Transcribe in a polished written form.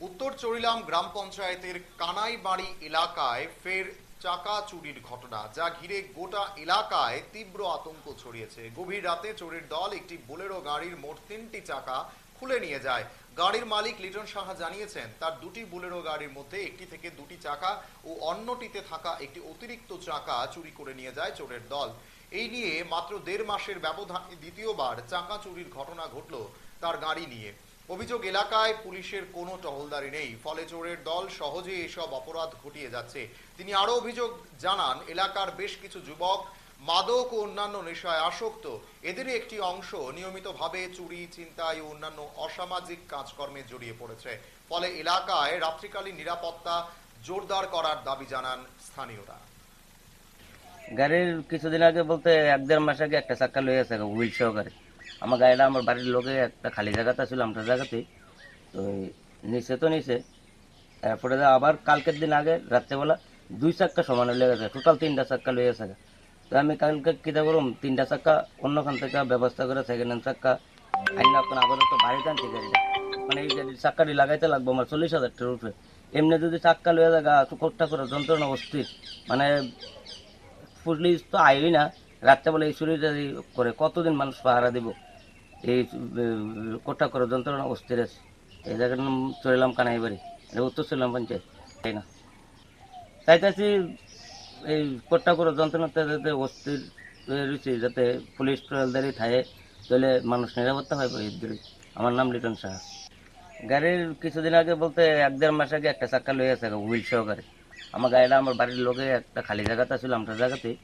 উত্তর চরিলাম গ্রাম পঞ্চায়েতের কানাইবাড়ি এলাকায় ফের চাকা চুরির ঘটনা, যা ঘিরে গোটা এলাকায় তীব্র আতঙ্ক ছড়িয়েছে। গভীর রাতে চোরের দল একটি বোলেরো গাড়ির মোট 3টি চাকা খুলে নিয়ে যায়। গাড়ির মালিক লিটন সাহা জানিয়েছেন, তার দুটি বোলেরো গাড়ির মধ্যে একটি থেকে দুটি চাকা ও অন্যটিতে থাকা একটি অতিরিক্ত চাকা চুরি করে নিয়ে যায় চোরের দল। এই নিয়ে মাত্র 1.5 মাসের ব্যবধানে দ্বিতীয়বার চাকা চুরির ঘটনা ঘটল তার গাড়ি নিয়ে। অভিযোগ, এলাকায় পুলিশের কোনো টহলদারি নেই, ফলে চোরের দল সহজে এসব অপরাধ ঘটিয়ে যাচ্ছে। তিনি আরো অভিযোগ জানান, এলাকার বেশ কিছু যুবক মাদক ও অন্যান্য নেশায় আসক্ত। এদেরই একটি অংশ নিয়মিতভাবে চুরি, ছিনতাই ও অন্যান্য অসামাজিক কাজকর্মে জড়িয়ে পড়েছে। ফলে এলাকায় রাত্রিকালীন নিরাপত্তা জোরদার করার দাবি জানান স্থানীয়রা। গাড়ির কিছুদিন আগে বলতে 1-1.5 মাস আগে একটা চাক্কা লয়ে আছে হুইল সহকারে। আমার গাড়িটা আমার বাড়ির লোকে একটা খালি জায়গাতে ছিল, আমরা জায়গাতেই তো নিচে তারপরে আবার কালকের দিন আগে রাত্রেবেলা 2 চাক্কা সমানে লেগে গেছে, টোটাল 3টা চাক্কা লয়ে আছে। তো আমি কালকে কিতা করুম, 3টা চাক্কা অন্যখান থেকে ব্যবস্থা করে সেকেন্ড হ্যান্ড চাক্কা আইন আপনার আবার তো বাড়িতে আনছি গাড়িটা। মানে এই গাড়ির চাক্কাটি লাগাইতে লাগবো আমার 40,000 টাকার উপরে। এমনি যদি চাক্কা লয়ে জায়গা কোটটা করে যন্ত্রণা অস্থির, মানে পুলিশ তো আইই না। রাত্রেবেলা এই চুরিটা করে কতদিন মানুষ পাহারা দিব? এই কোটা করে যন্ত্রণা অস্থির আছে। এই জায়গার নাম চলিলাম কানাইবাড়ি, এটা উত্তর চলিলাম পঞ্চায়েত, তাই না? চাইতেছি এই কোটা করে যন্ত্রণাতে যাতে অস্থির রয়েছে, যাতে পুলিশ ট্রলদারি থাকে, তাহলে মানুষ নিরাপত্তা হয়। আমার নাম লিটন সাহা। গাড়ির কিছুদিন আগে বলতে 1-1.5 মাস আগে একটা চাক্কা লয়ে আছে হুইল সহকারে। আমার গাড়িটা আমার বাড়ির লোকে একটা খালি জায়গাতে ছিল, আমরা জায়গাতেই